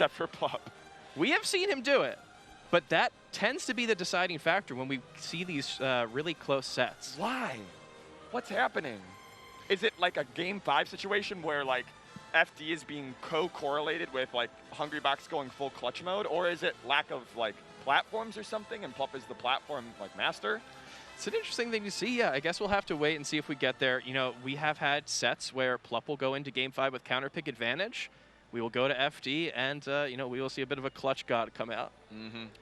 Except for PLUP. We have seen him do it, but that tends to be the deciding factor when we see these really close sets. Why? What's happening? Is it like a Game 5 situation where like FD is being co-correlated with like HUNGRYBOX going full clutch mode, or is it lack of like platforms or something and PLUP is the platform like master? It's an interesting thing to see. Yeah, I guess we'll have to wait and see if we get there. You know, we have had sets where PLUP will go into Game 5 with counter pick advantage. We will go to FD, and you know, we will see a bit of a clutch god come out.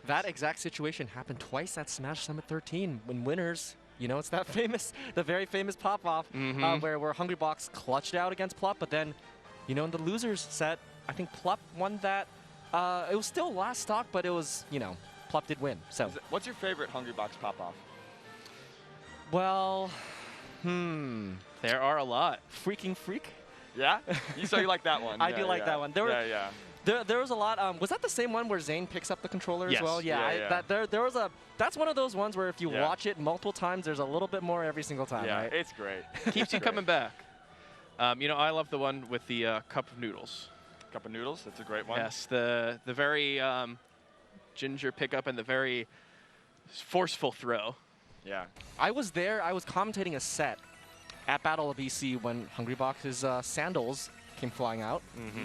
That exact situation happened twice at Smash Summit 13 when winners, you know, it's that famous, the very famous pop-off where HUNGRYBOX clutched out against PLUP, but then, you know, in the losers set, I think PLUP won that. It was still last stock, but it was, you know, PLUP did win. So, what's your favorite HUNGRYBOX pop-off? Well, there are a lot. Freaking Freak. Yeah? So you like that one? I do like that one. There was a lot. Was that the same one where Zane picks up the controller as well? Yeah. There was a. That's one of those ones where if you watch it multiple times, there's a little bit more every single time. Yeah, right? it's great. Keeps you coming back. You know, I love the one with the cup of noodles. Cup of noodles. That's a great one. Yes, the very ginger pickup and the very forceful throw. Yeah. I was there. I was commentating a set at Battle of EC when HUNGRYBOX's sandals came flying out,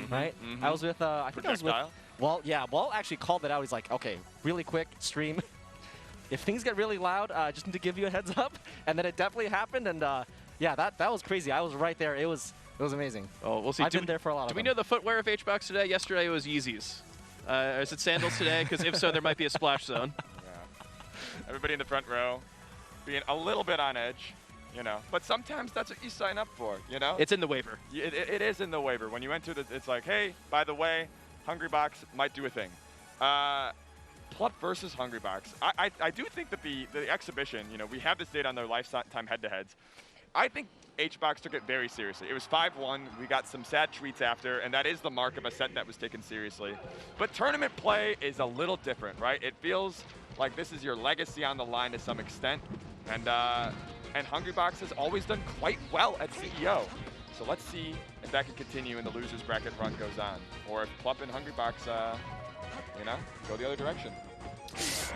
right? I was with, I think I was with, Walt actually called it out. He's like, okay, really quick, stream. If things get really loud, just need to give you a heads up. And then it definitely happened, and yeah, that was crazy. I was right there. It was amazing. Oh, we'll see. I've been there for a lot of them. Do we know the footwear of HBox today? Yesterday it was Yeezys. Is it sandals today? Because if so, there might be a splash zone. Yeah. Everybody in the front row being a little bit on edge. You know, but sometimes that's what you sign up for, you know? It's in the waiver. It is in the waiver. When you enter the, it's like, hey, by the way, HUNGRYBOX might do a thing. PLUP versus HUNGRYBOX. I do think that the exhibition, you know, we have this data on their lifetime head-to-heads. I think HBox took it very seriously. It was 5-1. We got some sad tweets after, and that is the mark of a set that was taken seriously. But tournament play is a little different, right? It feels like this is your legacy on the line to some extent. And HUNGRYBOX has always done quite well at CEO. So let's see if that can continue and the losers bracket run goes on. Or if PLUP and HUNGRYBOX, you know, go the other direction.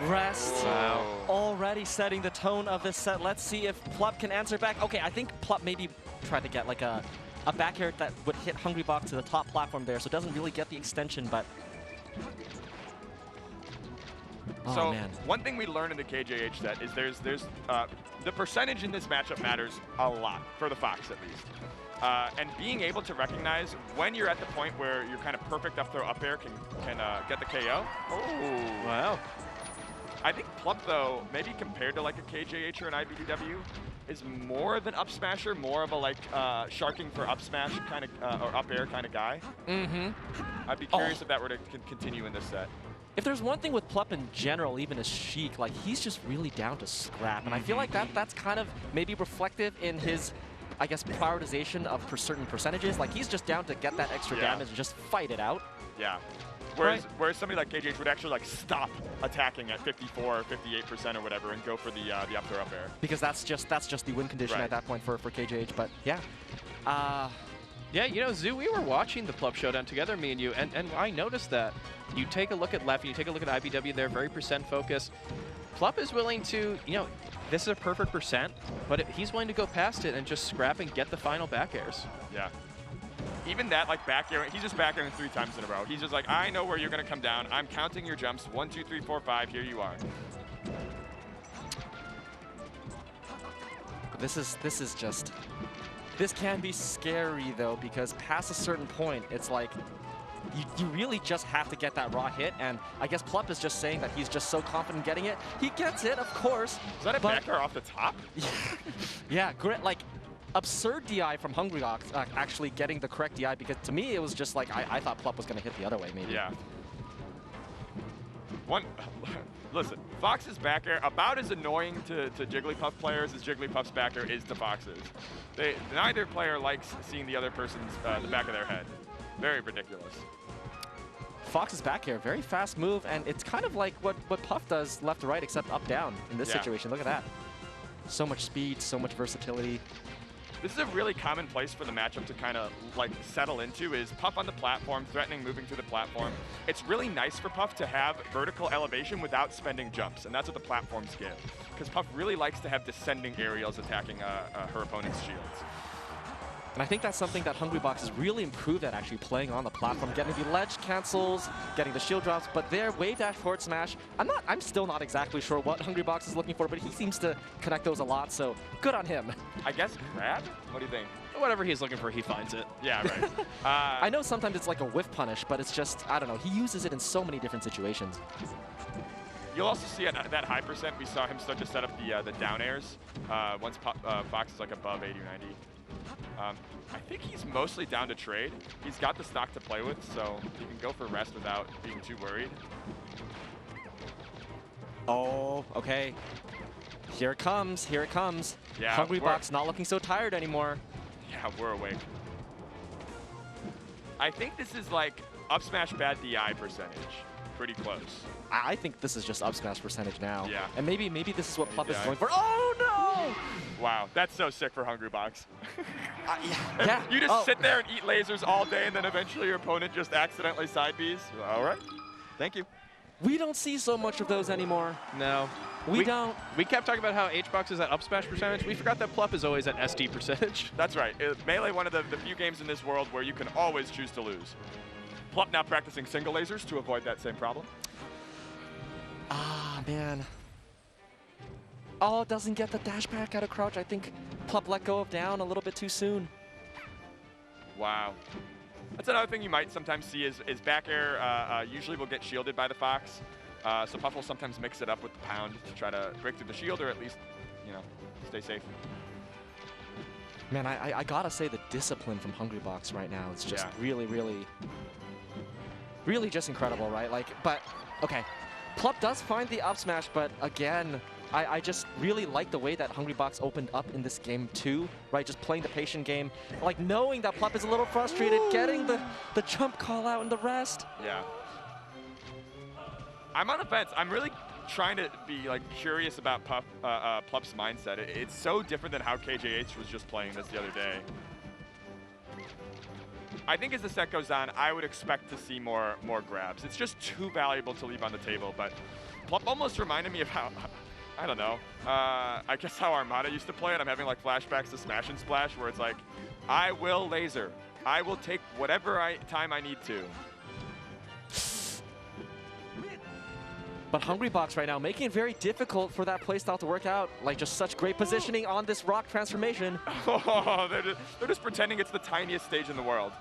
Rest. Wow. Already setting the tone of this set. Let's see if PLUP can answer back. Okay, I think PLUP maybe tried to get like a back air that would hit HUNGRYBOX to the top platform there, so it doesn't really get the extension, but... So one thing we learned in the KJH set is there's the percentage in this matchup matters a lot, for the Fox at least. And being able to recognize when you're at the point where you're kind of perfect up throw up air can get the KO. Oh, wow. I think PLUP, though, maybe compared to like a KJH or an IBDW, is more of an up smasher, more of a like sharking for up smash kind of, or up air kind of guy. I'd be curious if that were to continue in this set. If there's one thing with PLUP in general, even as Sheik, like he's just really down to scrap. And I feel like that's kind of maybe reflective in his, I guess, prioritization of certain percentages. Like he's just down to get that extra damage and just fight it out. Yeah. Whereas somebody like KJH would actually like stop attacking at 54 or 58% or whatever and go for the up throw up air. Because that's just the win condition at that point for KJH. But yeah. Yeah, you know, Zoo, we were watching the PLUP Showdown together, me and you, and I noticed that. You take a look at Left, and you take a look at IBW, they're very percent focused. PLUP is willing to, you know, this is a perfect percent, but he's willing to go past it and just scrap and get the final back airs. Yeah. Even that, like, back air, he's just back airing 3 times in a row. He's just like, I know where you're going to come down. I'm counting your jumps. 1, 2, 3, 4, 5. Here you are. This can be scary, though, because past a certain point, it's like, you really just have to get that raw hit, and I guess PLUP is just saying that he's just so confident getting it. He gets it, of course. Is that a back air off the top? Yeah, great, like, absurd DI from HUNGRYBOX actually getting the correct DI, because to me, it was just like, I thought PLUP was going to hit the other way, maybe. Yeah. Listen, Fox's back air, about as annoying to Jigglypuff players as Jigglypuff's back air is to Fox's. Neither player likes seeing the other person's, the back of their head. Very ridiculous. Fox's back air, very fast move, and it's kind of like what Puff does left to right, except up down in this situation. Look at that. So much speed, so much versatility. This is a really common place for the matchup to kind of like settle into is Puff on the platform, threatening moving through the platform. It's really nice for Puff to have vertical elevation without spending jumps, and that's what the platforms give. Because Puff really likes to have descending aerials attacking her opponent's shields. And I think that's something that HUNGRYBOX has really improved at, actually playing on the platform, getting the ledge cancels, getting the shield drops, but their wave dash forward smash, I'm still not exactly sure what HUNGRYBOX is looking for, but he seems to connect those a lot, so good on him. I guess grab? What do you think? Whatever he's looking for, he finds it. Yeah, right. I know sometimes it's like a whiff punish, but it's just, I don't know, he uses it in so many different situations. You'll also see at that high percent, we saw him start to set up the down airs once Fox is like above 80 or 90. I think he's mostly down to trade. He's got the stock to play with, so he can go for rest without being too worried. Oh, okay. Here it comes, here it comes. Yeah, HUNGRYBOX not looking so tired anymore. Yeah, we're awake. I think this is like up smash bad DI percentage. Pretty close. I think this is just up smash percentage now. Yeah. And maybe this is what PLUP is going for. Oh no! Wow, that's so sick for HUNGRYBOX. Yeah. You just sit there and eat lasers all day, and then eventually your opponent just accidentally side Bs. All right. Thank you. We don't see so much of those anymore. No. We don't. We kept talking about how HBox is at up smash percentage. We forgot that PLUP is always at SD percentage. That's right. Melee, one of the few games in this world where you can always choose to lose. PLUP now practicing single lasers to avoid that same problem. Ah, man. Oh, doesn't get the dash back out of crouch. I think PLUP let go of down a little bit too soon. Wow. That's another thing you might sometimes see is back air usually will get shielded by the Fox. So Puff will sometimes mix it up with the pound to try to break through the shield or at least, you know, stay safe. Man, I gotta say the discipline from HUNGRYBOX right now is just really just incredible, right? Like, but, okay. PLUP does find the up smash, but again, I just really like the way that HUNGRYBOX opened up in this game too, right? Just playing the patient game, like knowing that PLUP is a little frustrated, getting the jump call out and the rest. Yeah. I'm on the fence. I'm really trying to be like curious about PLUP's mindset. It's so different than how KJH was just playing this the other day. I think as the set goes on, I would expect to see more grabs. It's just too valuable to leave on the table, but PLUP almost reminded me of how, I don't know, I guess how Armada used to play it. I'm having like flashbacks to Smash and Splash where it's like, I will laser. I will take whatever time I need to. But HUNGRYBOX right now making it very difficult for that playstyle to work out. Like just such great positioning on this rock transformation. Oh, they're just pretending it's the tiniest stage in the world.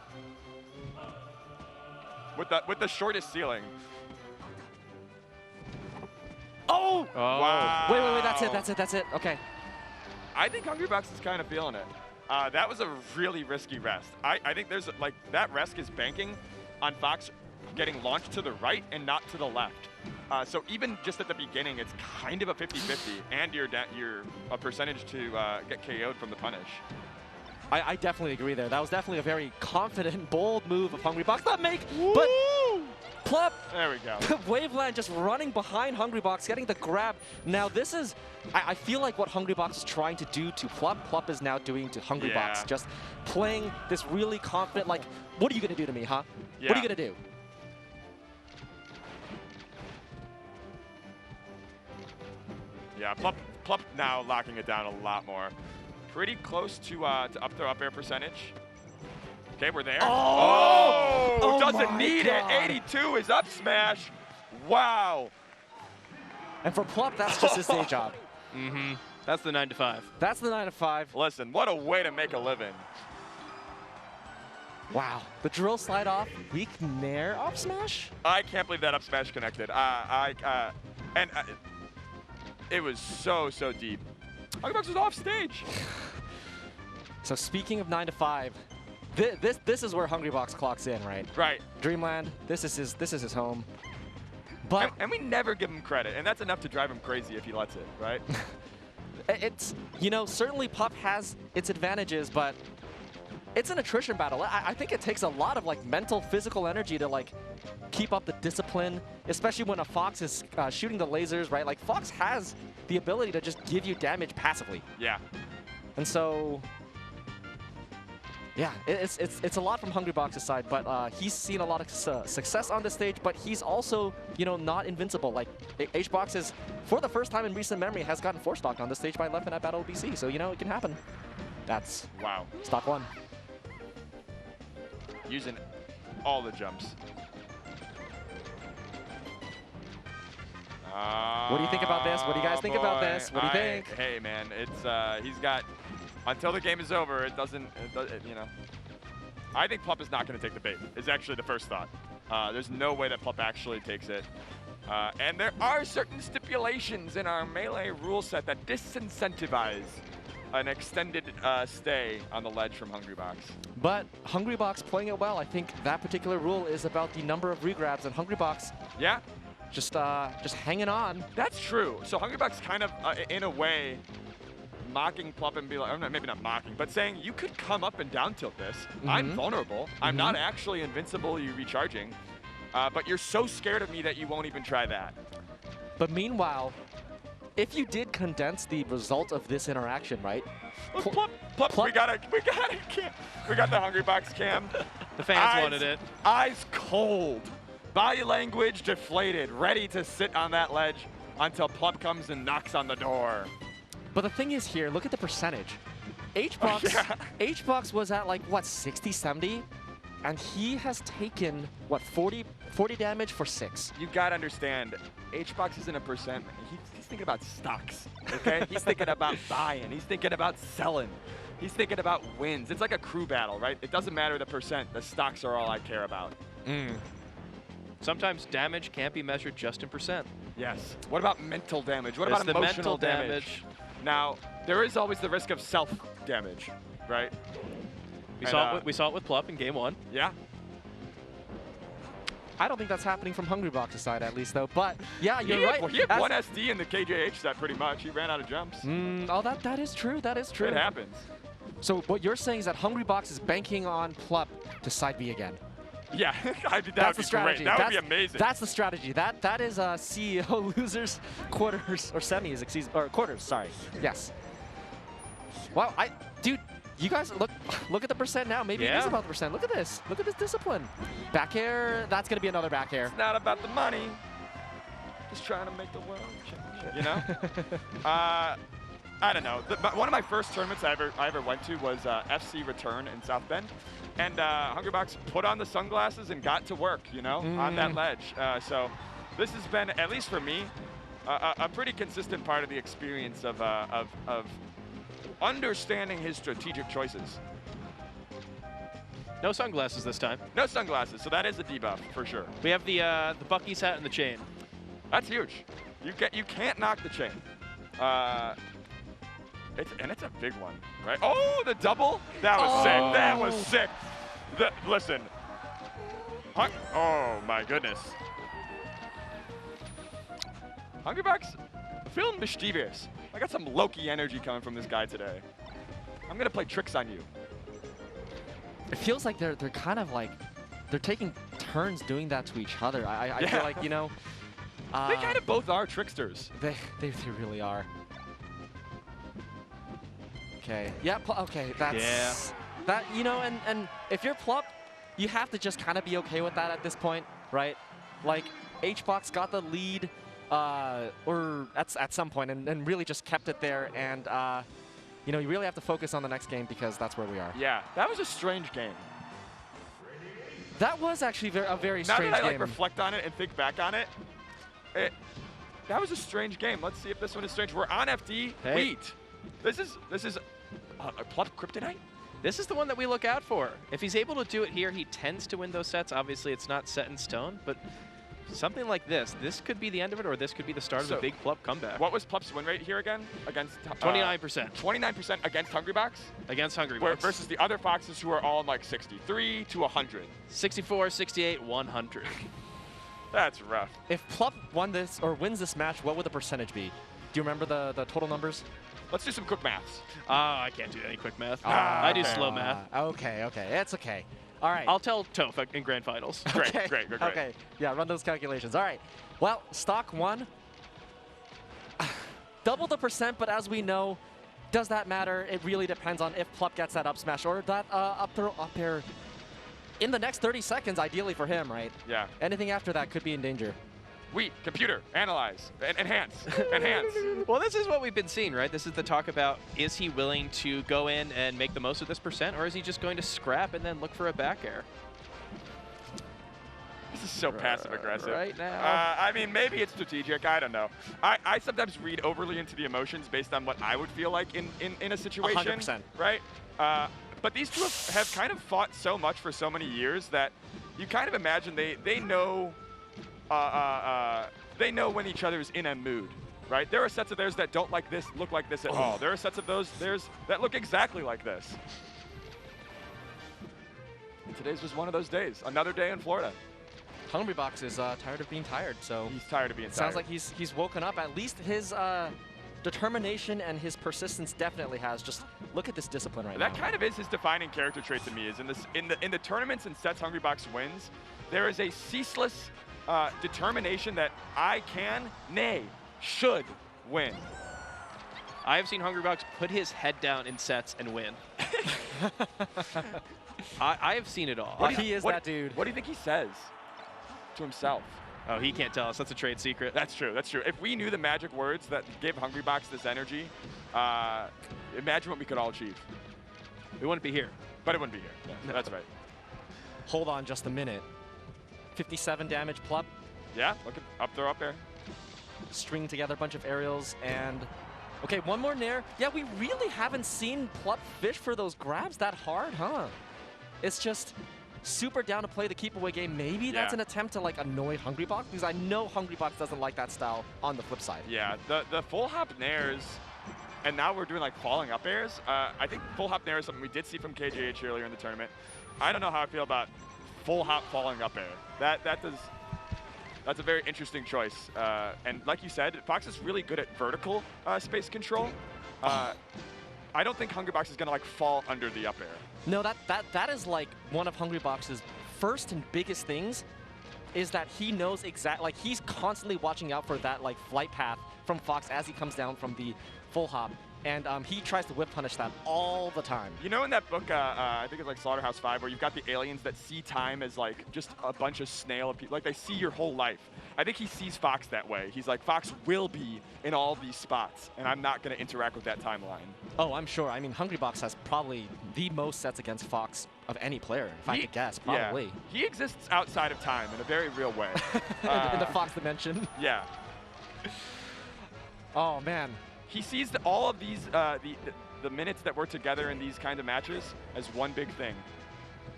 With the shortest ceiling. Oh! Wow. Wait, that's it. Okay. I think HUNGRYBOX is kind of feeling it. That was a really risky rest. I think there's like that rest is banking on Fox getting launched to the right and not to the left. So even just at the beginning, it's kind of a 50-50, and you're a percentage to get KO'd from the punish. I definitely agree there. That was definitely a very confident, bold move of HUNGRYBOX. Not make, Woo! but PLUP. There we go. Waveland just running behind HUNGRYBOX, getting the grab. Now this is, I feel like what HUNGRYBOX is trying to do to PLUP, PLUP is now doing to HUNGRYBOX. Yeah. Just playing this really confident, like, what are you going to do to me, huh? Yeah. What are you going to do? Yeah, PLUP now locking it down a lot more. Pretty close to up air percentage. Okay, we're there. Oh doesn't my need God. it. 82 is up smash. Wow. And for PLUP, that's just his day job. Mm-hmm. That's the 9 to 5. That's the 9 to 5. Listen, what a way to make a living. Wow. The drill slide off, weak nair up smash? I can't believe that up smash connected. It was so deep. HUNGRYBOX was off stage. So speaking of 9 to 5, this is where HUNGRYBOX clocks in, right? Right. Dreamland, this is his home. But and we never give him credit, and that's enough to drive him crazy if he lets it, right? it's, you know, certainly PUP has its advantages, but it's an attrition battle. I think it takes a lot of like mental, physical energy to like keep up the discipline, especially when a Fox is shooting the lasers, right? Like Fox has the ability to just give you damage passively. Yeah. And so Yeah, it's a lot from HUNGRYBOX's side, but he's seen a lot of success on this stage, but he's also, you know, not invincible. Like, HBox is, for the first time in recent memory, has gotten 4-stocked on this stage by Leffen at Battle of BC, so, you know, it can happen. That's stock 1. Using all the jumps. What do you think about this? What do you guys think about this? What do you think? Hey, man, it's he's got until the game is over. It doesn't, you know. I think PLUP is not going to take the bait. Is actually the first thought. There's no way that PLUP actually takes it. And there are certain stipulations in our Melee rule set that disincentivize an extended stay on the ledge from HUNGRYBOX. But HUNGRYBOX playing it well. I think that particular rule is about the number of regrabs, and HUNGRYBOX, yeah, just hanging on. That's true. So HUNGRYBOX kind of, in a way, mocking PLUP and be like, or maybe not mocking, but saying you could come up and down tilt this. I'm vulnerable. I'm not actually invincible. You're recharging, but you're so scared of me that you won't even try that. But meanwhile, if you did condense the result of this interaction, right? Look, PLUP, we got the HUNGRYBOX cam. The fans wanted it. Eyes cold, body language deflated, ready to sit on that ledge until PLUP comes and knocks on the door. But the thing is here, look at the percentage. HBox was at like, what, 60, 70? And he has taken, what, 40 damage for 6. You gotta understand, HBox isn't a percent. He's thinking about stocks, okay? He's thinking about buying. He's thinking about selling. He's thinking about wins. It's like a crew battle, right? It doesn't matter the percent. The stocks are all I care about. Sometimes damage can't be measured just in percent. Yes. What about mental damage? What about emotional damage? Now, there is always the risk of self-damage, right? We saw it with PLUP in game 1. Yeah. I don't think that's happening from HUNGRYBOX's side, at least, though. But yeah, you're right. He had one SD in the KJH set, pretty much. He ran out of jumps. Oh, that is true. That is true. It happens. So what you're saying is that HUNGRYBOX is banking on PLUP to side B again. Yeah, that's the strategy. That would be amazing. That's the strategy. That is CEO losers quarters or semis, excuse, or quarters. Sorry. Yes. Wow, dude, you guys look at the percent now. Maybe it is about the percent. Look at this. Look at this discipline. Back air. That's gonna be another back air. It's not about the money. Just trying to make the world change. You know. I don't know. One of my first tournaments I ever went to was FC Return in South Bend. And HUNGRYBOX put on the sunglasses and got to work, you know, on that ledge. So this has been, at least for me, a pretty consistent part of the experience of understanding his strategic choices. No sunglasses this time. No sunglasses, so that is a debuff for sure. We have the Bucky's hat and the chain. That's huge. You can't knock the chain. It's a big one, right? Oh, the double? That was sick. That was sick. Listen. Oh, my goodness. HUNGRYBOX, I'm feeling mischievous. I got some Loki energy coming from this guy today. I'm going to play tricks on you. It feels like they're kind of like, they're taking turns doing that to each other. I feel like, you know. They kind of both are tricksters. They really are. Okay. Yeah. Okay. That's that. You know, and if you're PLUP, you have to just kind of be okay with that at this point, right? Like HBox got the lead, or at some point, and really just kept it there. And you know, you really have to focus on the next game because that's where we are. Yeah. That was a strange game. That was actually a very strange game. Now that I reflect on it and think back on it, that was a strange game. Let's see if this one is strange. We're on FD. Hey. Wait. This is a PLUP Kryptonite? This is the one that we look out for. If he's able to do it here, he tends to win those sets. Obviously, it's not set in stone, but something like this could be the end of it, or this could be the start of a big PLUP comeback. What was PLUP's win rate here again? Against 29%. 29% against HUNGRYBOX? Against HUNGRYBOX. Versus the other Foxes who are all in like 63 to 100. 64, 68, 100. That's rough. If PLUP won this or wins this match, what would the percentage be? Do you remember the total numbers? Let's do some quick maths. I can't do any quick math. I do slow math. Okay, it's okay. All right. I'll tell Toph in grand finals. Great. Okay, yeah, run those calculations. All right. Well, stock 1, double the percent, but as we know, Does that matter? It really depends on if PLUP gets that up smash or that up throw up air in the next 30 seconds, ideally for him, right? Yeah. Anything after that could be in danger. Wait, computer, analyze, enhance, enhance. Well, this is what we've been seeing, right? This is the talk about, is he willing to go in and make the most of this percent, or is he just going to scrap and then look for a back air? This is so passive-aggressive. Right now. I mean, maybe it's strategic. I don't know. I sometimes read overly into the emotions based on what I would feel like in a situation. 100%. Right? But these two have kind of fought so much for so many years that you kind of imagine they know when each other is in a mood. Right? There are sets of theirs that don't look like this at all. There are sets of theirs that look exactly like this. And today's was one of those days. Another day in Florida. HUNGRYBOX is tired of being tired, so he's tired of being tired. Sounds like he's woken up. At least his determination and his persistence definitely has. Just look at this discipline right now. That kind of is his defining character trait to me. Is in the tournaments and sets HUNGRYBOX wins, there is a ceaseless determination that I can, nay, should win. I have seen HUNGRYBOX put his head down in sets and win. I have seen it all. He is that dude. What do you think he says to himself? Oh, he can't tell us. That's a trade secret. That's true. That's true. If we knew the magic words that give HUNGRYBOX this energy, imagine what we could all achieve. We wouldn't be here. But it wouldn't be here. Yeah, no. That's right. Hold on just a minute. 57 damage PLUP. Yeah, look at up throw up air. String together a bunch of aerials and... Okay, one more nair. Yeah, we really haven't seen PLUP fish for those grabs that hard, huh? It's just super down to play the keep away game. Maybe that's an attempt to like annoy HUNGRYBOX, because I know HUNGRYBOX doesn't like that style on the flip side. Yeah, the full hop nairs, and now we're doing like falling up airs. I think full hop nair is something we did see from KJH earlier in the tournament. I don't know how I feel about full hop falling up air. That's a very interesting choice. And like you said, Fox is really good at vertical space control. I don't think HUNGRYBOX is gonna like fall under the up air. No, that is like one of HUNGRYBOX's first and biggest things, is that he knows like he's constantly watching out for that like flight path from Fox as he comes down from the full hop. And he tries to whip punish that all the time. You know in that book, I think it's like Slaughterhouse 5, where you've got the aliens that see time as like just a bunch of snail of people, like they see your whole life. I think he sees Fox that way. He's like, Fox will be in all these spots, and I'm not going to interact with that timeline. Oh, I'm sure. I mean, HUNGRYBOX has probably the most sets against Fox of any player, if I could guess, probably. Yeah. He exists outside of time in a very real way. In the Fox dimension? Yeah. Oh, man. He sees all of these, the minutes that we're together in these kind of matches as one big thing.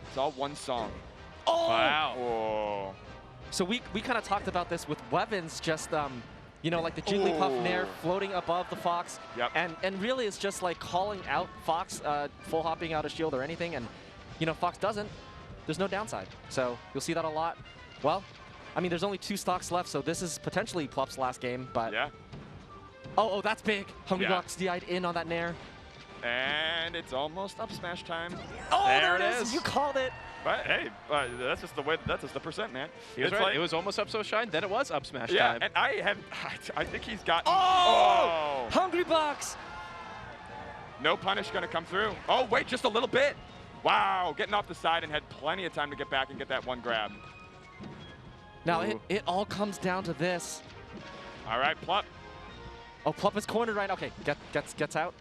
It's all one song. Oh! Wow. Oh. So we kind of talked about this with Wevins, just, you know, like the Jigglypuff Nair floating above the Fox. Yep. And really it's just like calling out Fox, full hopping out a shield or anything. And, you know, Fox doesn't. There's no downside. So you'll see that a lot. Well, I mean, there's only 2 stocks left, so this is potentially PLUP's last game, but... Yeah. Oh, that's big. HUNGRYBOX DI'd in on that Nair. And it's almost up smash time. Oh, there it is. You called it. But hey, that's just the way. That's just the percent, man. He was right. Like, it was almost up so shine, then it was up smash time. Yeah, and I think he's got. Oh! HUNGRYBOX. No punish gonna come through. Oh wait, just a little bit. Wow, getting off the side and had plenty of time to get back and get that one grab. Now it all comes down to this. All right, PLUP. Oh, PLUP is cornered right. Okay, gets out.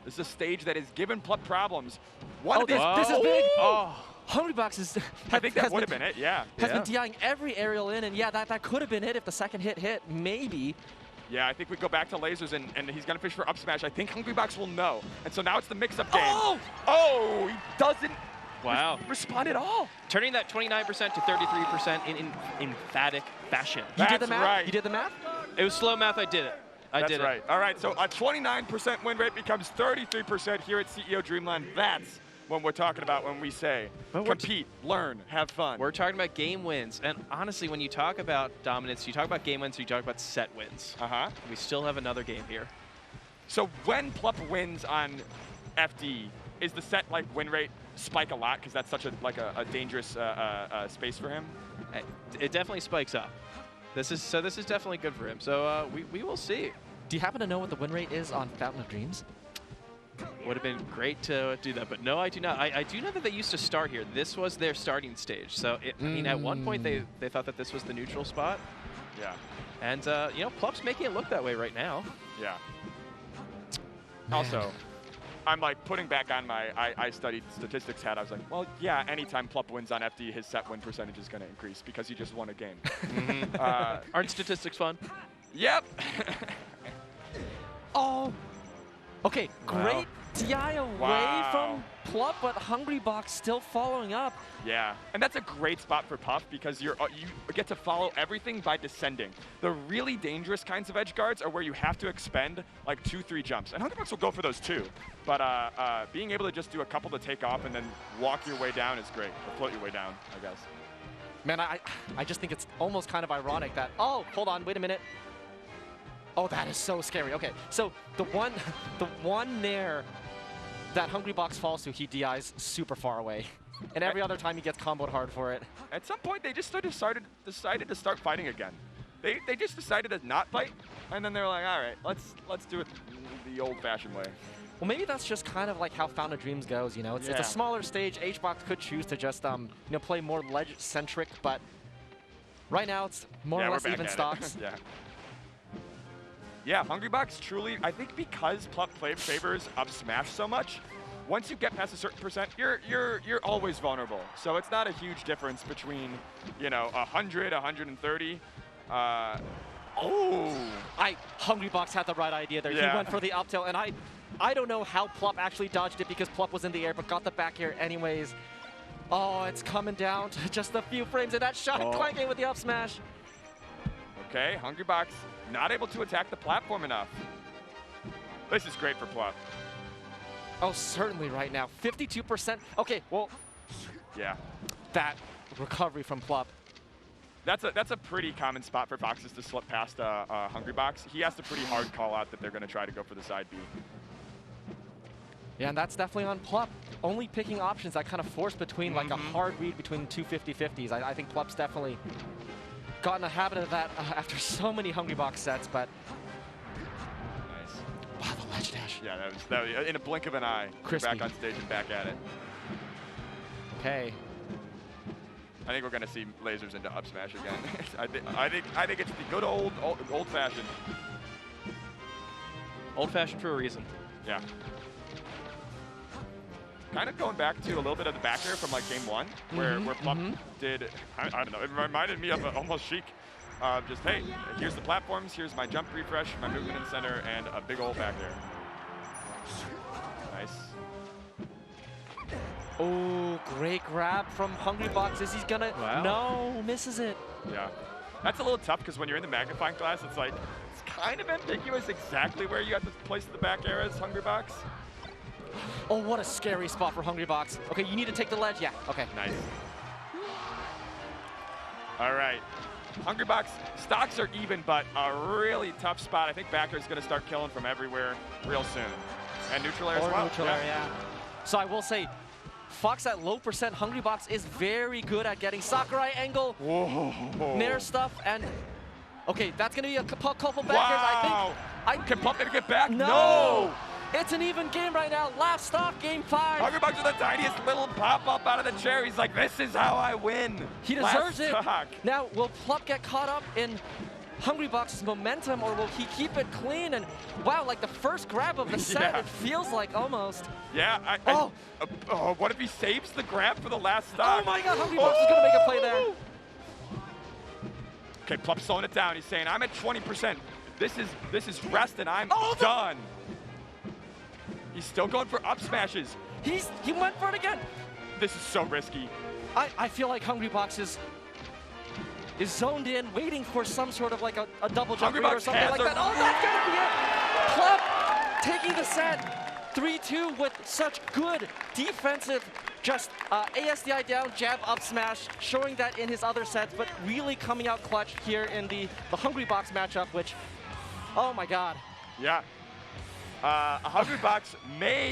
This is a stage that has given PLUP problems. This is big. Oh. HUNGRYBOX is. I think that would have been it. Yeah. Has been DIing every aerial in, and yeah, that could have been it if the second hit, maybe. Yeah, I think we go back to lasers, and he's gonna fish for up smash. I think HUNGRYBOX will know, and so now it's the mix-up game. Oh, he doesn't. Wow. Respond at all. Turning that 29% to 33% in emphatic fashion. You did the math? Right. You did the math? It was slow math. I did it. That's right. All right, so a 29% win rate becomes 33% here at CEO Dreamland. That's what we're talking about when we say compete, learn, have fun. We're talking about game wins. And honestly, when you talk about dominance, you talk about game wins, you talk about set wins. We still have another game here. So when PLUP wins on FD, is the set like win rate spike a lot because that's such a dangerous space for him? It definitely spikes up. This is definitely good for him. So we will see. Do you happen to know what the win rate is on Fountain of Dreams? Would have been great to do that, but no, I do not. I do know that they used to start here. This was their starting stage. So, I mean, at one point they thought that this was the neutral spot. Yeah. And, you know, PLUP's making it look that way right now. Yeah. Man. Also, I'm like putting back on my I studied statistics hat. I was like, well, yeah, anytime PLUP wins on FD, his set win percentage is going to increase because he just won a game. Aren't statistics fun? Yep. Oh. Okay, great DI away from PLUP, but HUNGRYBOX still following up. Yeah, and that's a great spot for Puff because you get to follow everything by descending. The really dangerous kinds of edge guards are where you have to expend like 2-3 jumps, and HUNGRYBOX will go for those too. But being able to just do a couple to take off and then walk your way down is great, or float your way down, I guess. Man, I just think it's almost kind of ironic that, oh, hold on, wait a minute. Oh, that is so scary. Okay, so the one nair that HUNGRYBOX falls to, he DIs super far away. And every other time he gets comboed hard for it. At some point, they just decided to start fighting again. They just decided to not fight, and then they're like, all right, let's do it the old-fashioned way. Well, maybe that's just kind of like how Fountain of Dreams goes, you know? It's a smaller stage. HBox could choose to just, you know, play more ledge-centric, but right now it's more or less even stocks. Yeah. Yeah, HUNGRYBOX truly, I think because PLUP favors up smash so much, once you get past a certain percent, you're always vulnerable. So it's not a huge difference between, you know, 100, 130. HUNGRYBOX had the right idea there. Yeah. He went for the up tilt, and I don't know how PLUP actually dodged it because PLUP was in the air, but got the back air anyways. Oh, it's coming down to just a few frames, and that shot clanking with the up smash. Okay, HUNGRYBOX not able to attack the platform enough. This is great for PLUP. Oh, certainly right now. 52%. Okay, well. Yeah. That recovery from PLUP. That's a pretty common spot for Foxes to slip past HUNGRYBOX. He has to pretty hard call out that they're going to try to go for the side B. Yeah, and that's definitely on PLUP. Only picking options that kind of force between like a hard read between two 50-50s. I think PLUP's definitely gotten a habit of that after so many HUNGRYBOX sets, but nice. Wow, the ledge dash. Yeah, that was in a blink of an eye. Crispy. Back on stage and back at it. Okay. I think we're gonna see lasers into up smash again. I think it's the good old fashioned. Old fashioned for a reason. Yeah. Kind of going back to a little bit of the back air from like game one, where PLUP did, I don't know, it reminded me of almost Sheik. Just, hey, here's the platforms, here's my jump refresh, my movement in center, and a big old back air. Nice. Oh, great grab from HUNGRYBOX. Is he gonna? Wow. No, misses it. Yeah. That's a little tough because when you're in the magnifying glass, it's like, it's kind of ambiguous exactly where you have to place the back air as HUNGRYBOX. Oh, what a scary spot for HUNGRYBOX. Okay, you need to take the ledge. Yeah, okay. Nice. All right. HUNGRYBOX stocks are even, but a really tough spot. I think back air is going to start killing from everywhere real soon. And neutral air as well. Neutral air, yeah. So I will say, Fox at low percent, HUNGRYBOX is very good at getting Sakurai angle, nair stuff, and okay, that's going to be a couple backers. Wow. Can PLUP get back? No! It's an even game right now. Last stop, game 5. HUNGRYBOX with the tiniest little pop-up out of the chair. He's like, this is how I win. He deserves it. Now, will PLUP get caught up in HUNGRYBOX's momentum, or will he keep it clean? And wow, like the first grab of the set, it feels like almost. Yeah. What if he saves the grab for the last stop? Oh my God, HUNGRYBOX is going to make a play there. Okay, PLUP's slowing it down. He's saying, I'm at 20%. This is rest, and I'm done. He's still going for up smashes. He went for it again. This is so risky. I feel like HUNGRYBOX is zoned in, waiting for some sort of like a double jump read or something like that. Oh, that's gonna be it. PLUP taking the set 3-2 with such good defensive, just ASDI down, jab up smash, showing that in his other sets, but really coming out clutch here in the HUNGRYBOX matchup, which, oh my God. Yeah. HUNGRYBOX may